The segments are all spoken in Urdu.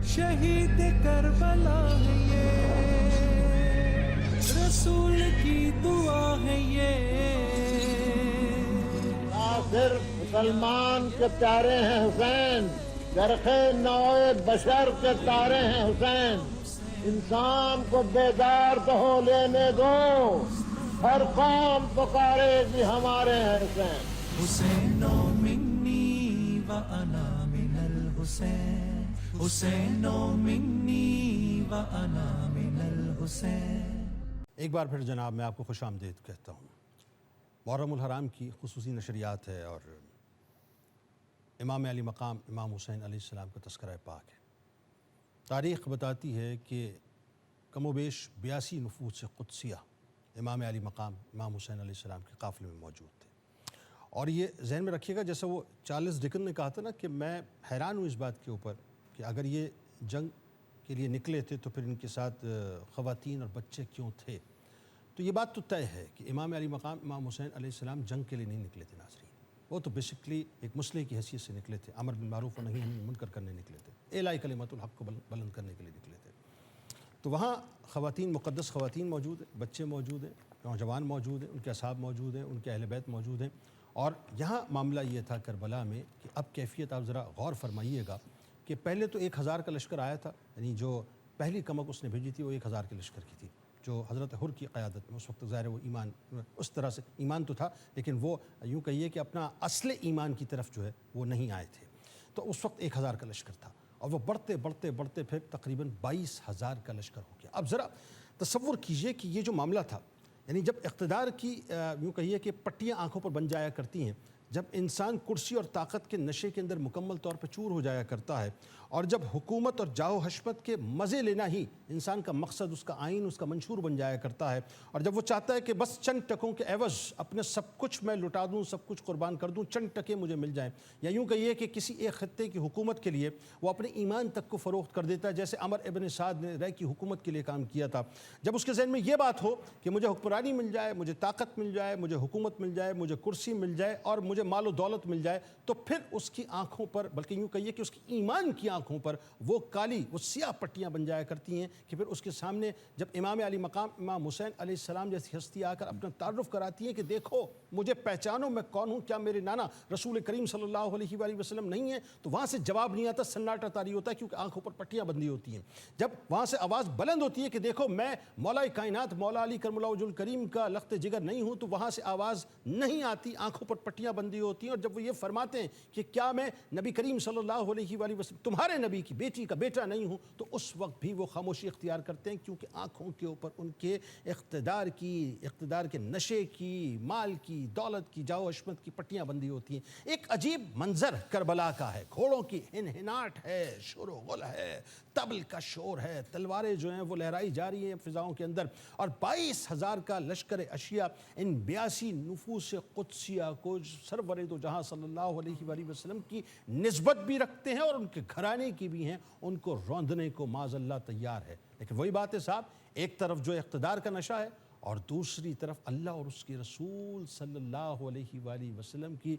شہید کربلا ہے یہ، رسول کی دعا ہے یہ۔ نہ صرف مسلمان کے پیارے ہیں حسین، چرخ نوع بشر کے تارے ہیں حسین۔ انسان کو بیدار تو ہو لینے دو، ہر قوم پکارے گی ہمارے ہیں حسین۔ حسین منی و انا من الحسین، حسین منی و انا من الحسین۔ ایک بار پھر جناب میں آپ کو خوش آمدید کہتا ہوں۔ محرم الحرام کی خصوصی نشریات ہے اور امام علی مقام امام حسین علیہ السلام کا تذکرہ پاک ہے۔ تاریخ بتاتی ہے کہ کم و بیش 82 نفوس قدسیہ امام علی مقام امام حسین علیہ السلام کے قافلے میں موجود تھے۔ اور یہ ذہن میں رکھیے گا، جیسا وہ چارلس ڈکن نے کہا تھا نا کہ میں حیران ہوں اس بات کے اوپر کہ اگر یہ جنگ کے لیے نکلے تھے تو پھر ان کے ساتھ خواتین اور بچے کیوں تھے۔ تو یہ بات تو طے ہے کہ امام علی مقام امام حسین علیہ السلام جنگ کے لیے نہیں نکلے تھے ناظرین، وہ تو بیسکلی ایک مسلح کی حیثیت سے نکلے تھے، امر بالمعروف و نہی عن المنکر کرنے نکلے تھے، اعلاء کلمت الحق کو بلند کرنے کے لیے نکلے تھے۔ تو وہاں خواتین، مقدس خواتین موجود ہیں، بچے موجود ہیں، نوجوان موجود ہیں، ان کے اصحاب موجود ہیں، ان کے اہل بیت موجود ہیں۔ اور یہاں معاملہ یہ تھا کربلا میں کہ اب کیفیت آپ ذرا غور فرمائیے گا کہ پہلے تو 1000 کا لشکر آیا تھا، یعنی جو پہلی کمک اس نے بھیجی تھی وہ 1000 کے لشکر کی تھی، جو حضرت حر کی قیادت میں اس وقت ظاہر وہ ایمان اس طرح سے ایمان تو تھا لیکن وہ یوں کہیے کہ اپنا اصل ایمان کی طرف جو ہے وہ نہیں آئے تھے۔ تو اس وقت 1000 کا لشکر تھا اور وہ بڑھتے بڑھتے بڑھتے پھر تقریباً 22000 کا لشکر ہو گیا۔ اب ذرا تصور کیجئے کہ یہ جو معاملہ تھا، یعنی جب اقتدار کی یوں کہیے کہ پٹیاں آنکھوں پر بن جایا کرتی ہیں، جب انسان کرسی اور طاقت کے نشے کے اندر مکمل طور پر چور ہو جایا کرتا ہے، اور جب حکومت اور جاہ و حشمت کے مزے لینا ہی انسان کا مقصد، اس کا آئین، اس کا منشور بن جایا کرتا ہے، اور جب وہ چاہتا ہے کہ بس چند ٹکوں کے عوض اپنے سب کچھ میں لٹا دوں، سب کچھ قربان کر دوں، چند ٹکے مجھے مل جائیں، یا یوں کہیے کہ کسی ایک خطے کی حکومت کے لیے وہ اپنے ایمان تک کو فروخت کر دیتا ہے، جیسے عمر ابن سعد نے رے کی حکومت کے لیے کام کیا تھا۔ جب اس کے ذہن میں یہ بات ہو کہ مجھے حکمرانی مل جائے، مجھے طاقت مل جائے، مجھے حکومت مل جائے، مجھے کرسی مل جائے اور مجھے مال و دولت مل جائے، تو پھر اس کی آنکھوں پر، بلکہ یوں کہیے کہ اس کی ایمان کی آنکھوں پر وہ کالی، وہ سیاہ پٹیاں بن جایا کرتی ہیں کہ پھر اس کے سامنے جب امام علی مقام امام حسین علیہ السلام جیسی ہستی آ کر اپنا تعارف کراتی ہیں کہ دیکھو مجھے پہچانو میں کون ہوں، کیا میرے نانا رسول کریم صلی اللہ علیہ وآلہ وسلم نہیں ہیں، تو وہاں سے جواب نہیں آتا، سناٹا طاری ہوتا ہے کیونکہ آنکھوں پر پٹیاں بندھی ہوتی ہیں۔ جب وہاں سے آواز بلند ہوتی ہے کہ دیکھو میں مولا کائنات مولا علی کرم اللہ وجہ الکریم کا لخت جگر نہیں ہوں، تو وہاں سے آواز نہیں آتی، آنکھوں پر پٹیاں بندھی ہوتی ہیں۔ اور جب وہ یہ فرماتے ہیں کہ کیا میں نبی کریم صلی اللہ علیہ وآلہ وسلم تمہارے نبی کی بیٹی کا بیٹا نہیں ہوں، تو اس وقت بھی وہ خاموشی اختیار کرتے ہیں، کیونکہ آنکھوں کے اوپر ان کے اقتدار کے نشے کی، مال کی، دولت کی، جاہ و حشمت کی پٹیاں بندھی ہوتی ہیں۔ ایک عجیب منظر کربلا کا ہے، گھوڑوں کی ہنہناٹ ہے، شور و غل ہے، طبل کا شور ہے، تلواریں جو ہیں وہ لہرائی جا رہی ہیں فضاؤں کے اندر، اور 22000 کا لشکر اشیاء ان 82 نفوس قدسیہ کو سرور دو جہاں صلی اللہ علیہ وآلہ وسلم کی نسبت بھی رکھتے ہیں اور ان کے گھرانے کی بھی ہیں، ان کو روندنے کو معاذ اللہ تیار ہے۔ لیکن وہی بات ہے صاحب، ایک طرف جو اقتدار کا نشہ ہے اور دوسری طرف اللہ اور اس کے رسول صلی اللہ علیہ وآلہ وسلم کی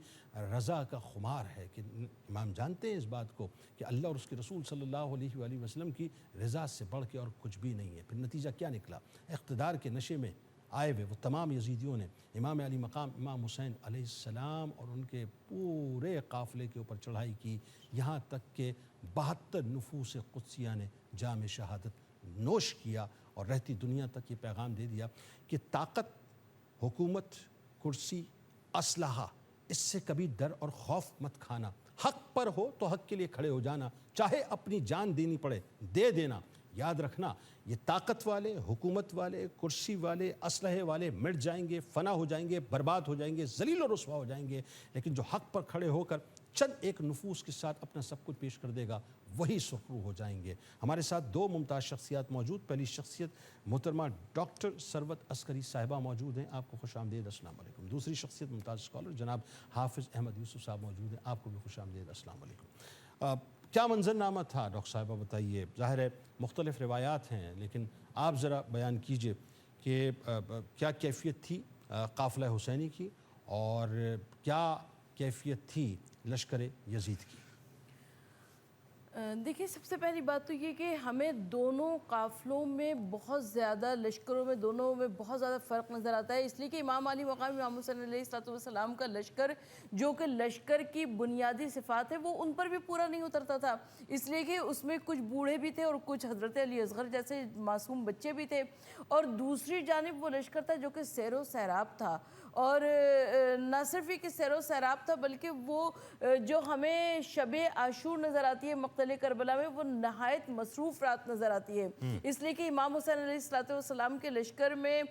رضا کا خمار ہے، کہ امام جانتے ہیں اس بات کو کہ اللہ اور اس کے رسول صلی اللہ علیہ وآلہ وسلم کی رضا سے بڑھ کے اور کچھ بھی نہیں ہے۔ پھر نتیجہ کیا نکلا؟ اقتدار کے نشے میں آئے ہوئے وہ تمام یزیدیوں نے امام علی مقام امام حسین علیہ السلام اور ان کے پورے قافلے کے اوپر چڑھائی کی، یہاں تک کہ 72 نفوس قدسیہ نے جام شہادت نوش کیا اور رہتی دنیا تک یہ پیغام دے دیا کہ طاقت، حکومت، کرسی، اسلحہ، اس سے کبھی ڈر اور خوف مت کھانا، حق پر ہو تو حق کے لیے کھڑے ہو جانا، چاہے اپنی جان دینی پڑے دے دینا۔ یاد رکھنا یہ طاقت والے، حکومت والے، کرسی والے، اسلحے والے مٹ جائیں گے، فنا ہو جائیں گے، برباد ہو جائیں گے، ذلیل و رسوا ہو جائیں گے، لیکن جو حق پر کھڑے ہو کر چند ایک نفوس کے ساتھ اپنا سب کچھ پیش کر دے گا وہی سرخرو ہو جائیں گے۔ ہمارے ساتھ 2 ممتاز شخصیات موجود، پہلی شخصیت محترمہ ڈاکٹر ثروت عسکری صاحبہ موجود ہیں، آپ کو خوش آمدید، السلام علیکم۔ دوسری شخصیت ممتاز اسکالر جناب حافظ احمد یوسف صاحب موجود ہیں، آپ کو بھی خوش آمدید، السلام علیکم۔ کیا منظرنامہ تھا ڈاکٹر صاحبہ، بتائیے؟ ظاہر ہے مختلف روایات ہیں لیکن آپ ذرا بیان کیجئے کہ کیا کیفیت تھی قافلہ حسینی کی اور کیا کیفیت تھی لشکر یزید کی؟ دیکھیے سب سے پہلی بات تو یہ کہ ہمیں دونوں قافلوں میں بہت زیادہ لشکروں میں دونوں میں بہت زیادہ فرق نظر آتا ہے، اس لیے کہ امام علی مقام امام حسین علیہ السلام کا لشکر جو کہ لشکر کی بنیادی صفات ہے وہ ان پر بھی پورا نہیں اترتا تھا، اس لیے کہ اس میں کچھ بوڑھے بھی تھے اور کچھ حضرت علی اصغر جیسے معصوم بچے بھی تھے، اور دوسری جانب وہ لشکر تھا جو کہ سیر و سیراب تھا، اور نہ صرف یہ کہ سیر و سیراب تھا بلکہ وہ جو ہمیں شب عاشور نظر آتی ہے مقتل کربلا میں وہ نہایت مصروف رات نظر آتی ہے، اس لیے کہ امام حسین علیہ السلام کے لشکر میں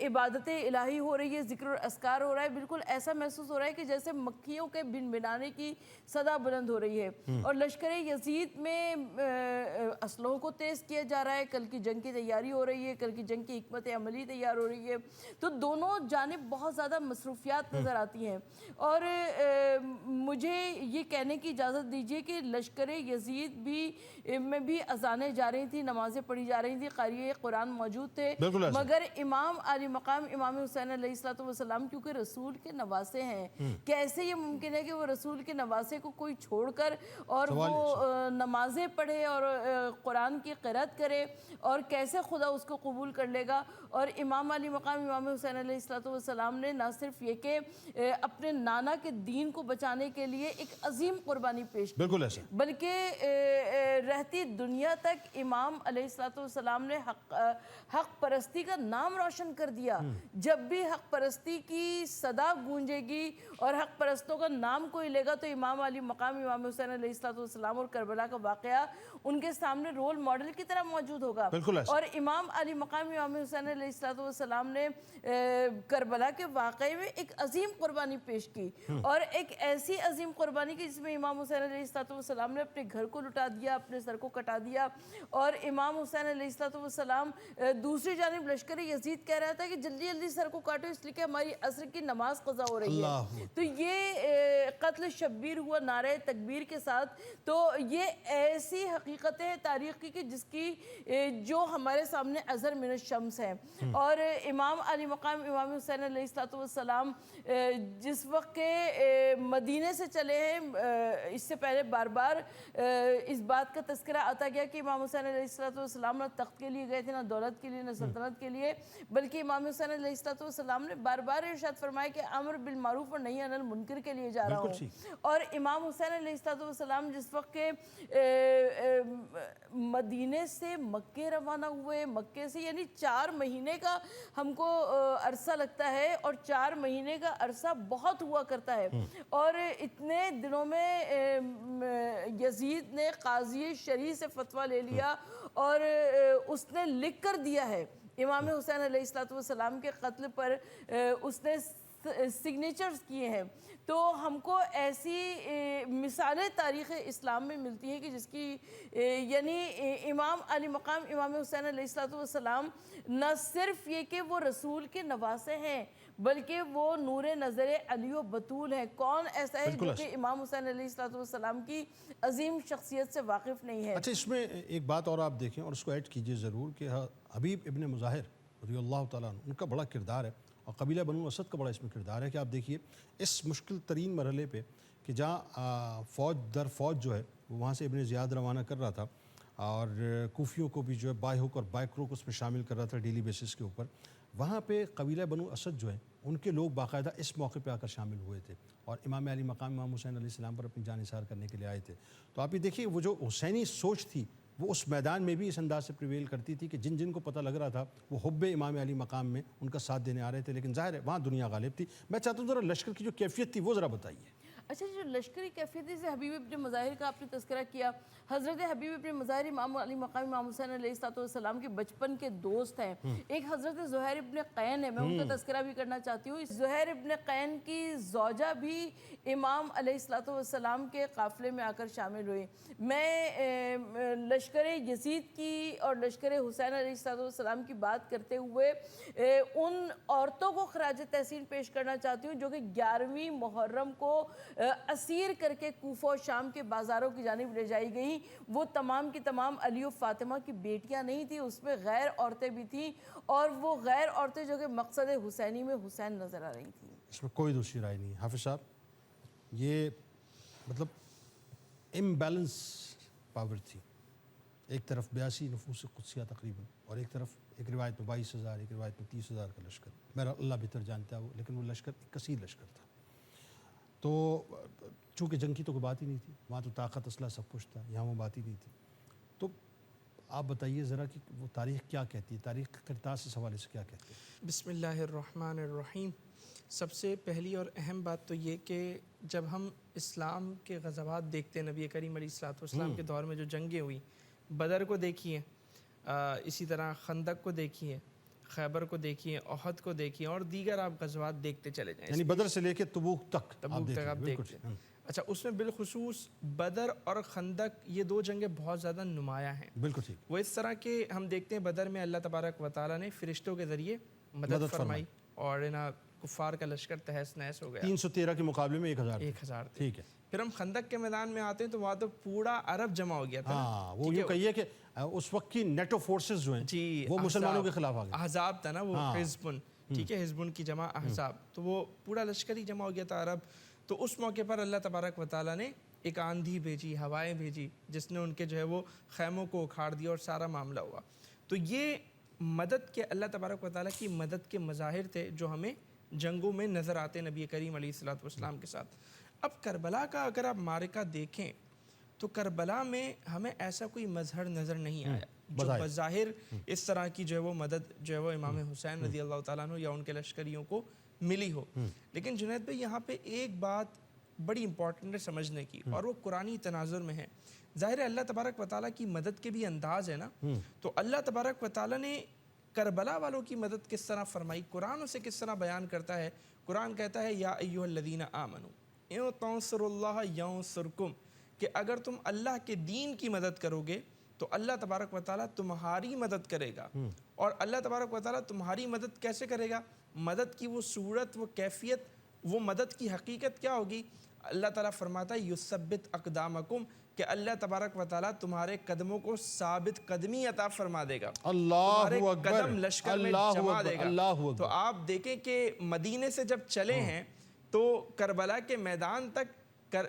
عبادت الہی ہو رہی ہے، ذکر و اذکار ہو رہا ہے، بالکل ایسا محسوس ہو رہا ہے کہ جیسے مکھیوں کے بن بنانے کی صدا بلند ہو رہی ہے، اور لشکر یزید میں اسلحوں کو تیز کیا جا رہا ہے، کل کی جنگ کی تیاری ہو رہی ہے، کل کی جنگ کی حکمت عملی تیار ہو رہی ہے، تو دونوں جانب بہت زیادہ مصروفیات نظر آتی ہیں، اور مجھے یہ کہنے کی اجازت دیجیے کہ لشکر یزید میں بھی اذانیں جا رہی تھی، نمازیں پڑھی جا رہی تھی، قاری قرآن موجود تھے، مگر امام علی مقام امام حسین علیہ السلام کیونکہ رسول کے نواسے ہیں، کیسے یہ ممکن ہے کہ وہ رسول کے نواسے کو کوئی چھوڑ کر اور وہ نمازیں پڑھے اور قرآن کی قرأت کرے، اور کیسے خدا اس کو قبول کر لے گا؟ اور امام علی مقام امام حسین علیہ السلام نے نہ صرف یہ کہ اپنے نانا کے دین کو بچانے کے لیے ایک عظیم قربانی پیش کی، بلکہ رہتی دنیا تک امام علیہ السلام نے حق پرستی کا نام روشن کر دیا، جب بھی حق پرستی کی صدا گونجے گی اور حق پرستوں کا نام کوئی لے گا تو امام علی مقام امام حسین علیہ السلام اور کربلا کا واقعہ ان کے سامنے رول ماڈل کی طرح موجود ہوگا، اور امام علی مقام امام حسین علیہ السلام نے کربلا کے واقعے میں ایک عظیم قربانی پیش کی، اور ایک ایسی عظیم قربانی کی جس میں امام حسین علیہ السلام نے اپنے گھر کو لٹا دیا، اپنے سر کو کٹا دیا، اور امام حسین علیہ السلام دوسری جانب لشکر یزید کہہ رہا تھا کہ جلدی جلدی سر کو کاٹو اس لیے کہ ہماری عصر کی نماز قضا ہو رہی ہے، تو یہ قتل شبیر ہوا نعرہ تکبیر کے ساتھ، تو یہ ایسی حقیقتیں ہیں تاریخ کی کہ جس کی جو ہمارے سامنے ازہر من الشمس ہے، اور امام علی مقام امام حسین علیہ السلام جس وقت کے مدینے سے چلے ہیں، اس سے پہلے بار بار اس بات کا تذکرہ آتا گیا کہ امام حسین علیہ السلام نہ تخت کے لیے گئے تھے، نہ دولت کے لیے، نہ سلطنت کے لیے، بلکہ امام حسین علیہ السلام نے بار بار ارشاد فرمایا کہ امر بالمعروف اور نہی عن المنکر کے لیے جا رہا ہوں، اور امام حسین علیہ السلام جس وقت کے مدینے سے مکے روانہ ہوئے، مکے سے یعنی 4 مہینے کا ہم کو عرصہ لگتا ہے، اور 4 مہینے کا عرصہ بہت ہوا کرتا ہے، اور اتنے دنوں میں یزید نے قاضی شرعی سے فتویٰ لے لیا اور اس نے لکھ کر دیا ہے امام حسین علیہ السلام کے قتل پر، اس نے سگنیچرز کیے ہیں، تو ہم کو ایسی مثالیں تاریخ اسلام میں ملتی ہیں کہ جس کی یعنی امام علی مقام امام حسین علیہ السلام نہ صرف یہ کہ وہ رسول کے نواسے ہیں بلکہ وہ نور نظر علی و بطول ہیں، کون ایسا ہے جو کہ امام حسین علیہ السلام کی عظیم شخصیت سے واقف نہیں ہے۔ اچھا، اس میں ایک بات اور آپ دیکھیں اور اس کو ایڈ کیجئے ضرور کہ حبیب ابن مظاہر رضی اللہ تعالیٰ عنہ ان کا بڑا کردار ہے، اور قبیلہ بنو اسد کا بڑا اس میں کردار ہے کہ آپ دیکھیے اس مشکل ترین مرحلے پہ کہ جہاں فوج در فوج جو ہے وہاں سے ابن زیاد روانہ کر رہا تھا، اور کوفیوں کو بھی جو ہے بائی ہوک اور بائی کروک اس میں شامل کر رہا تھا ڈیلی بیسس کے اوپر، وہاں پہ قبیلہ بنو اسد جو ہے ان کے لوگ باقاعدہ اس موقع پہ آ کر شامل ہوئے تھے اور امام علی مقام امام حسین علیہ السلام پر اپنی جان نثار کرنے کے لیے آئے تھے۔ تو آپ یہ دیکھیے وہ جو حسینی سوچ تھی وہ اس میدان میں بھی اس انداز سے پریویل کرتی تھی کہ جن جن کو پتہ لگ رہا تھا وہ حب امام علی مقام میں ان کا ساتھ دینے آ رہے تھے، لیکن ظاہر ہے وہاں دنیا غالب تھی۔ میں چاہتا ہوں ذرا لشکر کی جو کیفیت تھی وہ ذرا بتائیے۔ اچھا، جو لشکری کیفیت سے حبیب ابن مظاہر کا آپ نے تذکرہ کیا، حضرت حبیب ابن مظاہر امام علی مقام امام حسین علیہ السلام کے بچپن کے دوست ہیں، ایک حضرت زہیر ابن قین ہے، میں ان کا تذکرہ بھی کرنا چاہتی ہوں۔ زہیر ابن قین کی زوجہ بھی امام علیہ السلام کے قافلے میں آ کر شامل ہوئی۔ میں لشکر یزید کی اور لشکر حسین علیہ السلام کی بات کرتے ہوئے ان عورتوں کو خراج تحسین پیش کرنا چاہتی ہوں جو کہ 11ویں محرم کو اسیر کر کے کوفہ و شام کے بازاروں کی جانب لے جائی گئیں۔ وہ تمام کی تمام علی و فاطمہ کی بیٹیاں نہیں تھیں، اس میں غیر عورتیں بھی تھیں، اور وہ غیر عورتیں جو کہ مقصد حسینی میں حسین نظر آ رہی تھیں۔ اس میں کوئی دوسری رائے نہیں ہے۔ حافظ صاحب، یہ مطلب امبیلنس پاور تھی، ایک طرف 82 نفوس قدسیہ تقریباً، اور ایک طرف ایک روایت میں 22,000، ایک روایت میں 30,000 کا لشکر. میرا اللہ بہتر جانتا ہے وہ، لیکن وہ لشکر ایک کثیر لشکر تھا. تو چونکہ جنگ کی تو کوئی بات ہی نہیں تھی، وہاں تو طاقت اسلحہ سب کچھ تھا، یہاں وہ بات ہی نہیں تھی. تو آپ بتائیے ذرا کہ وہ تاریخ کیا کہتی ہے، تاریخ کرتاس اس حوالے سے کیا کہتے ہیں؟ بسم اللہ الرحمن الرحیم. سب سے پہلی اور اہم بات تو یہ کہ جب ہم اسلام کے غزوات دیکھتے ہیں، نبی کریم علیہ الصلوۃ والسلام کے دور میں جو جنگیں ہوئی، بدر کو دیکھیے، اسی طرح خندق کو دیکھیے، خیبر کو دیکھیے، احد کو دیکھیے، اور دیگر آپ غزوات دیکھتے چلے جائیں. یعنی بدر سے لے کے تبوک تک تبوک تک آپ دیکھتے ہیں. اچھا، اس میں بالخصوص بدر اور خندق یہ دو جنگیں بہت زیادہ نمایاں ہیں. بالکل ٹھیک. وہ اس طرح کہ ہم دیکھتے ہیں بدر میں اللہ تبارک و تعالیٰ نے فرشتوں کے ذریعے مدد فرمائی اور کفار کا لشکر تہس نہس ہو گیا. 313 کے مقابلے میں 1000. ٹھیک ہے. پھر ہم خندق کے میدان میں آتے ہیں تو وہاں تو پورا عرب جمع ہو گیا تھا. ہاں، وہ یوں کہیے کہ اس وقت کی نیٹو فورسز جو ہیں جی وہ مسلمانوں کے خلاف آ گئے. احزاب تھا نا وہ، حزبن، ٹھیک ہے، حزبن کی جمع احزاب، تو وہ پورا لشکر ہی جمع ہو گیا تھا عرب. تو اس موقع پر اللہ تبارک و تعالیٰ نے ایک آندھی بھیجی، ہوائیں بھیجی، جس نے ان کے جو ہے وہ خیموں کو اکھاڑ دیا اور سارا معاملہ ہوا. تو یہ مدد کے اللہ تبارک و تعالیٰ کی مدد کے مظاہر تھے جو ہمیں جنگوں میں نظر آتے نبی کریم علیہ الصلوۃ والسلام کے ساتھ. اب کربلا کا اگر آپ معرکہ دیکھیں تو کربلا میں ہمیں ایسا کوئی مظہر نظر نہیں آیا جو بظاہر اس طرح کی جو ہے وہ مدد جو ہے وہ امام حسین رضی اللہ تعالیٰ عنہ یا ان کے لشکریوں کو ملی ہو. لیکن جنید بھائی، یہاں پہ ایک بات بڑی امپورٹنٹ ہے سمجھنے کی، اور وہ قرآنی تناظر میں ہے. ظاہر ہے اللہ تبارک و تعالیٰ کی مدد کے بھی انداز ہے نا، تو اللہ تبارک و تعالیٰ نے کربلا والوں کی مدد کس طرح فرمائی، قرآن اسے کس طرح بیان کرتا ہے. قرآن کہتا ہے یا ایھا الذین آمنوا ان تنصروا اللہ ینصرکم، کہ اگر تم اللہ کے دین کی مدد کرو گے تو اللہ تبارک و تعالیٰ تمہاری مدد کرے گا. اور اللہ تبارک و تعالیٰ تمہاری مدد کیسے کرے گا؟ مدد کی وہ صورت، وہ کیفیت، وہ مدد کی حقیقت کیا ہوگی؟ اللہ تعالیٰ فرماتا ہے یثبت اقدامکم، کہ اللہ تبارک و تعالیٰ تمہارے قدموں کو ثابت قدمی عطا فرما دے گا، تمہارے قدم لشکر میں جما دے گا. تو آپ دیکھیں کہ مدینے سے جب چلے ہیں تو کربلا کے میدان تک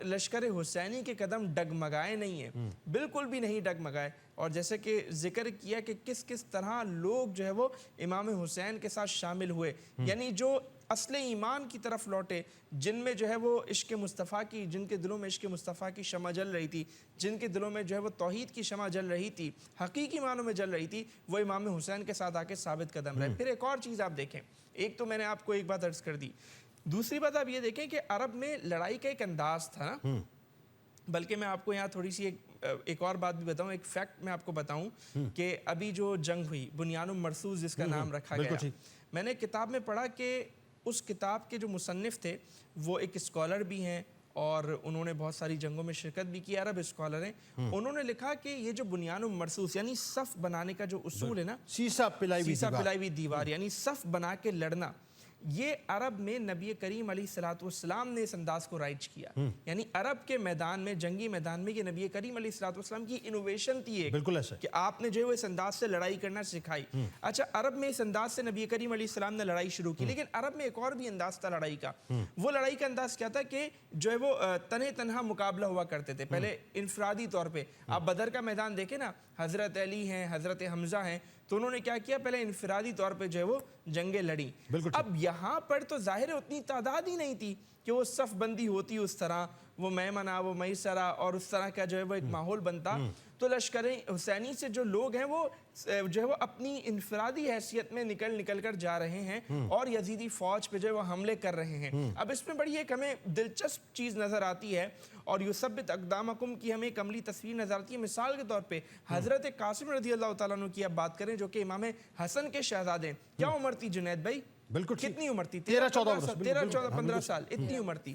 لشکر حسینی کے قدم ڈگمگائے نہیں ہیں، بالکل بھی نہیں ڈگمگائے. اور جیسے کہ ذکر کیا کہ کس کس طرح لوگ جو ہے وہ امام حسین کے ساتھ شامل ہوئے، یعنی جو اصل ایمان کی طرف لوٹے، جن میں جو ہے وہ عشق مصطفیٰ کی، جن کے دلوں میں عشق مصطفیٰ کی شمع جل رہی تھی، جن کے دلوں میں جو ہے وہ توحید کی شمع جل رہی تھی، حقیقی معنوں میں جل رہی تھی، وہ امام حسین کے ساتھ آ کے ثابت قدم رہے. پھر ایک اور چیز آپ دیکھیں، ایک تو میں نے آپ کو ایک بات عرض کر دی، دوسری بات آپ یہ دیکھیں کہ عرب میں لڑائی کا ایک انداز تھا نا. بلکہ میں آپ کو یہاں تھوڑی سی ایک اور بات بھی بتاؤں، ایک فیکٹ میں آپ کو بتاؤں کہ ابھی جو جنگ ہوئی بنیان المرصوص جس کا نام رکھا گیا، میں نے کتاب میں پڑھا کہ اس کتاب کے جو مصنف تھے وہ ایک اسکالر بھی ہیں اور انہوں نے بہت ساری جنگوں میں شرکت بھی کی، عرب اسکالر ہیں. انہوں نے لکھا کہ یہ جو بنیان المرصوص یعنی صف بنانے کا جو اصول ہے نا، سیسا پلائی ہوئی دیوار، یعنی صف بنا کے لڑنا، یہ عرب میں نبی کریم علیہ الصلوۃ والسلام نے اس انداز کو رائج کیا. یعنی عرب کے میدان میں، جنگی میدان میں، یہ نبی کریم علیہ الصلوۃ والسلام کی انوویشن تھی ایک، بالکل ایسا کہ آپ نے جو ہے اس انداز سے لڑائی کرنا سکھائی. اچھا، عرب میں اس انداز سے نبی کریم علیہ السلام نے لڑائی شروع کی، لیکن عرب میں ایک اور بھی انداز تھا لڑائی کا. وہ لڑائی کا انداز کیا تھا کہ جو ہے وہ تنہا مقابلہ ہوا کرتے تھے. پہلے انفرادی طور پہ آپ بدر کا میدان دیکھیں نا، حضرت علی ہیں، حضرت حمزہ ہیں، تو انہوں نے کیا کیا، پہلے انفرادی طور پہ جو ہے وہ جنگیں لڑی. اب یہاں پر تو ظاہر ہے اتنی تعداد ہی نہیں تھی کہ وہ صف بندی ہوتی اس طرح، وہ میمنہ، وہ میسرہ، اور اس طرح کا جو ہے وہ ایک ماحول بنتا. تو لشکر حسینی سے جو لوگ ہیں وہ جو ہے وہ اپنی انفرادی حیثیت میں نکل کر جا رہے ہیں اور یزیدی فوج پہ جو ہے وہ حملے کر رہے ہیں. اب اس میں بڑی ایک ہمیں دلچسپ چیز نظر آتی ہے اور یثبت اقدامکم کی ہمیں ایک عملی تصویر نظر آتی ہے. مثال کے طور پہ حضرت قاسم رضی اللہ تعالیٰ عنہ کی اب بات کریں جو کہ امام حسن کے شہزادے. کیا عمر تھی جنید بھائی؟ بالکل کتنی عمر تھی؟ 13-14-15 سال. اتنی عمر تھی،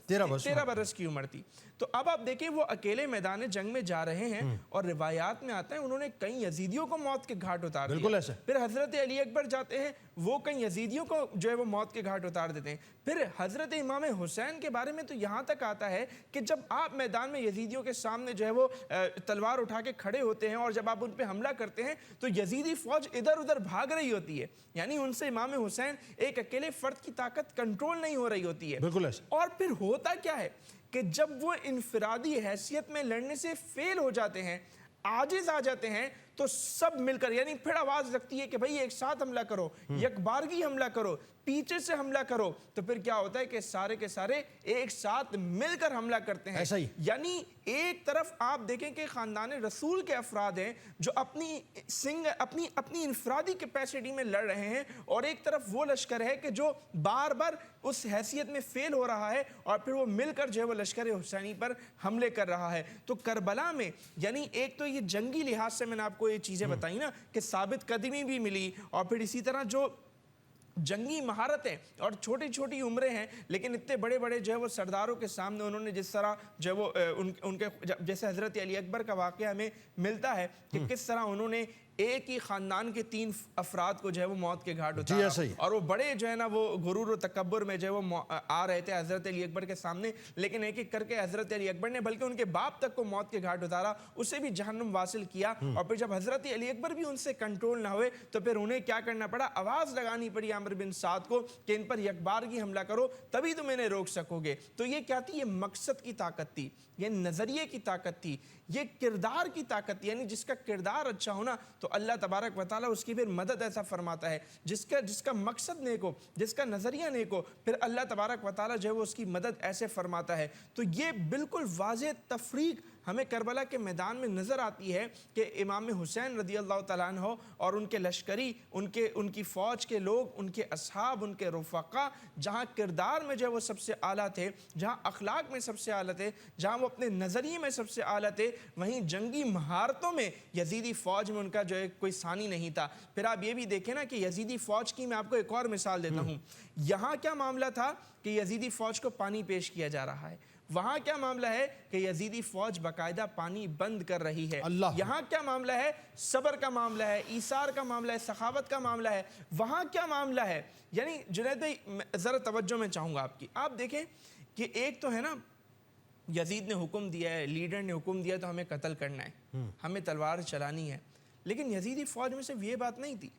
13 برس کی عمر تھی. تو اب آپ دیکھیں وہ اکیلے میدان جنگ میں جا رہے ہیں اور روایات میں آتا ہے انہوں نے کئی یزیدیوں کو موت کے گھاٹ اتار دیا. پھر حضرت علی اکبر جاتے ہیں، وہ کئی یزیدیوں کو جو ہے وہ موت کے گھاٹ اتار دیتے ہیں. پھر حضرت امام حسین کے بارے میں تو یہاں تک آتا ہے کہ جب آپ میدان میں یزیدیوں کے سامنے جو ہے وہ تلوار اٹھا کے کھڑے ہوتے ہیں اور جب آپ ان پہ حملہ کرتے ہیں تو یزیدی فوج ادھر ادھر بھاگ رہی ہوتی ہے. یعنی ان سے امام حسین ایک اکیلے فرد کی طاقت کنٹرول نہیں ہو رہی ہوتی ہے. بالکل ایسا. اور پھر ہوتا کیا ہے کہ جب وہ انفرادی حیثیت میں لڑنے سے فیل ہو جاتے ہیں, عاجز آ جاتے ہیں, تو سب مل کر, یعنی پھر آواز لگتی ہے کہ بھئی ایک ساتھ حملہ کرو, یک بارگی حملہ کرو, پیچھے سے حملہ کرو. تو پھر کیا ہوتا ہے کہ سارے کے سارے ایک ساتھ مل کر حملہ کرتے ہیں. ایسا ہی. یعنی ایک طرف آپ دیکھیں کہ خاندان رسول کے افراد ہیں جو اپنی انفرادی کیپیسٹی میں لڑ رہے ہیں, اور ایک طرف وہ لشکر ہے کہ جو بار بار اس حیثیت میں فیل ہو رہا ہے, اور پھر وہ مل کر جو ہے وہ لشکر حسینی پر حملے کر رہا ہے. تو کربلا میں یعنی ایک تو یہ جنگی لحاظ سے میں نے آپ کو یہ چیزیں بتائی نا کہ ثابت قدمی بھی ملی, اور پھر اسی طرح جو جنگی مہارتیں اور چھوٹی چھوٹی عمریں ہیں, لیکن اتنے بڑے بڑے جو ہے وہ سرداروں کے سامنے انہوں نے جس طرح جو ہے وہ ان کے جیسے حضرت علی اکبر کا واقعہ ہمیں ملتا ہے کہ کس طرح انہوں نے ایک ہی خاندان کے 3 افراد کو جو ہے وہ موت کے گھاٹ اتارا, اور وہ بڑے جو ہے نا وہ غرور و تکبر میں جو ہے وہ آ رہے تھے حضرت علی اکبر کے سامنے, لیکن ایک ایک کر کے حضرت علی اکبر نے بلکہ ان کے باپ تک کو موت کے گھاٹ اتارا, اسے بھی جہنم واصل کیا. اور پھر جب حضرت علی اکبر بھی ان سے کنٹرول نہ ہوئے تو پھر انہیں کیا کرنا پڑا, آواز لگانی پڑی عامر بن سعد کو کہ ان پر یکبارگی حملہ کرو, تبھی تم انہیں روک سکو گے. تو یہ کیا تھی, یہ مقصد کی طاقت تھی, یہ نظریے کی طاقت تھی, یہ کردار کی طاقت تھی. یعنی جس کا کردار اچھا ہونا تو اللہ تبارک و تعالیٰ اس کی پھر مدد ایسا فرماتا ہے, جس کا مقصد نیک ہو, جس کا نظریہ نیک ہو, پھر اللہ تبارک و تعالیٰ جو ہے وہ اس کی مدد ایسے فرماتا ہے. تو یہ بالکل واضح تفریق ہمیں کربلا کے میدان میں نظر آتی ہے کہ امام حسین رضی اللہ تعالیٰ عنہ اور ان کے لشکری, ان کی فوج کے لوگ, ان کے اصحاب, ان کے رفقا, جہاں کردار میں جو ہے وہ سب سے اعلیٰ تھے, جہاں اخلاق میں سب سے اعلیٰ تھے, جہاں وہ اپنے نظریے میں سب سے اعلیٰ تھے, وہیں جنگی مہارتوں میں یزیدی فوج میں ان کا جو ہے کوئی ثانی نہیں تھا. پھر آپ یہ بھی دیکھیں نا کہ یزیدی فوج کی میں آپ کو ایک اور مثال دیتا ہوں. یہاں کیا معاملہ تھا کہ یزیدی فوج کو پانی پیش کیا جا رہا ہے, وہاں کیا معاملہ ہے کہ یزیدی فوج باقاعدہ پانی بند کر رہی ہے. یہاں کیا معاملہ ہے, صبر کا معاملہ ہے, ایثار کا معاملہ ہے, سخاوت کا معاملہ ہے. وہاں کیا معاملہ ہے, یعنی جنید بھائی ذرا توجہ میں چاہوں گا آپ کی. آپ دیکھیں کہ ایک تو ہے نا یزید نے حکم دیا ہے, لیڈر نے حکم دیا تو ہمیں قتل کرنا ہے, ہمیں تلوار چلانی ہے. لیکن یزیدی فوج میں صرف یہ بات نہیں تھی,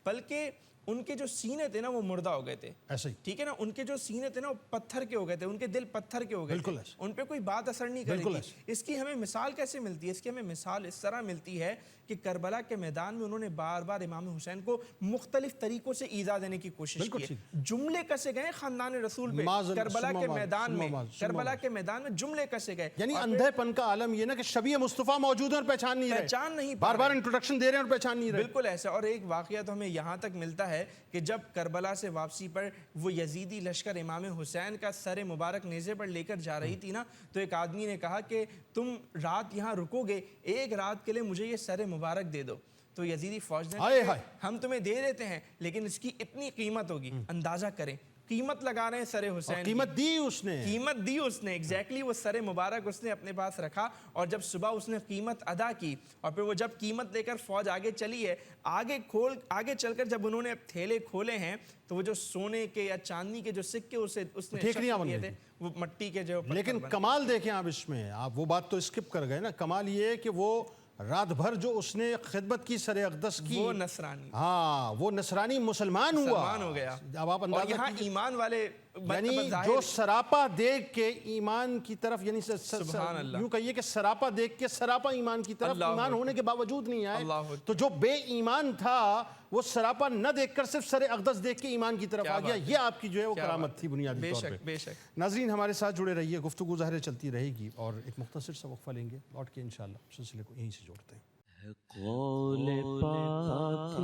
بلکہ ان کے جو سینے تھے نا وہ مردہ ہو گئے تھے. ایسے ہی. ٹھیک ہے نا, ان کے جو سینے تھے نا وہ پتھر کے ہو گئے تھے, ان کے دل پتھر کے ہو گئے تھے, ان پہ کوئی بات اثر نہیں کر رہی تھی. اس کی ہمیں مثال کیسے ملتی ہے, اس کی ہمیں مثال اس طرح ملتی ہے کہ کربلا کے میدان میں انہوں نے بار بار امام حسین کو مختلف طریقوں سے ایذا دینے کی کوشش کی. جملے کسے گئے خاندان رسول پہ کربلا کے میدان میں, کربلا کے میدان میں جملے کسے گئے. یعنی اندھے پن کا عالم یہ نا کہ شبیہ مصطفیٰ موجود ہیں اور پہچان نہیں, بار بار انٹروڈکشن دے رہے ہیں اور پہچان نہیں رہے. بالکل ایسا. اور ایک واقعہ تو ہمیں یہاں تک ملتا ہے کہ جب کربلا سے واپسی پر وہ یزیدی لشکر امام حسین کا سر مبارک نیزے پر لے کر جا رہی تھی نا, تو ایک آدمی نے کہا کہ تم رات یہاں رکو گے, ایک رات کے لیے مجھے یہ سر مبارک دے دو. تو یزیدی فوج نے کہا ہم تمہیں دے دیتے ہیں, لیکن اس کی اتنی قیمت ہوگی. اندازہ کریں, قیمت لگا رہے ہیں سر حسین, قیمت دی اس نے, ایگزیکٹلی وہ سر مبارک اس نے اپنے پاس رکھا. اور جب صبح اس نے قیمت ادا کی, اور پھر وہ جب قیمت لے کر فوج آگے چلی ہے, آگے چل کر جب انہوں نے تھیلے کھولے ہیں تو وہ جو سونے کے یا چاندنی کے جو سکے اس نے دیے تھے وہ مٹی کے جو. لیکن کمال دیکھیں آپ اس میں, آپ وہ بات تو اسکپ کر گئے نا. کمال یہ ہے کہ وہ رات بھر جو اس نے خدمت کی سر اقدس کی, وہ نصرانی, ہاں وہ نصرانی مسلمان ہو گیا. اب آپ اندازہ یہاں ایمان والے, یعنی جو سراپا دیکھ کے ایمان کی طرف, یعنی یوں کہیے کہ سراپا دیکھ کے سراپا ایمان کی طرف ایمان ہونے کے باوجود نہیں آئے, تو جو بے ایمان تھا وہ سراپا نہ دیکھ کر صرف سر اقدس دیکھ کے ایمان کی طرف آ گیا. یہ آپ کی جو ہے وہ کرامت تھی بنیادی طور پہ. ناظرین ہمارے ساتھ جڑے رہیے, گفتگو ظاہر چلتی رہے گی, اور ایک مختصر سا وقفہ لیں گے, لوٹ کے انشاءاللہ سلسلے کو یہیں سے جوڑتے ہیں. قول پاک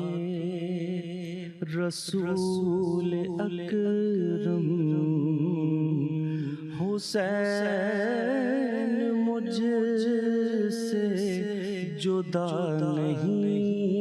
رسول اکرم حسین مجھ سے جدا نہیں,